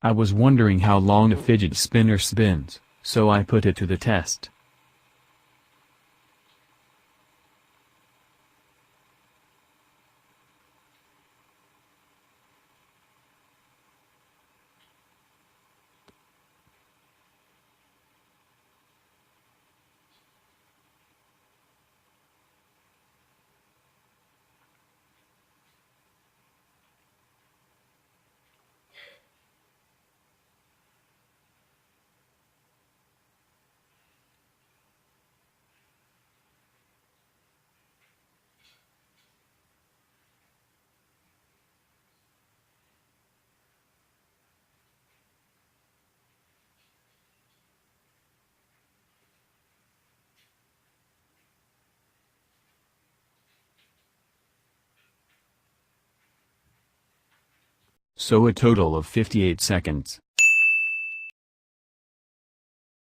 I was wondering how long a fidget spinner spins, so I put it to the test. So a total of 58 seconds.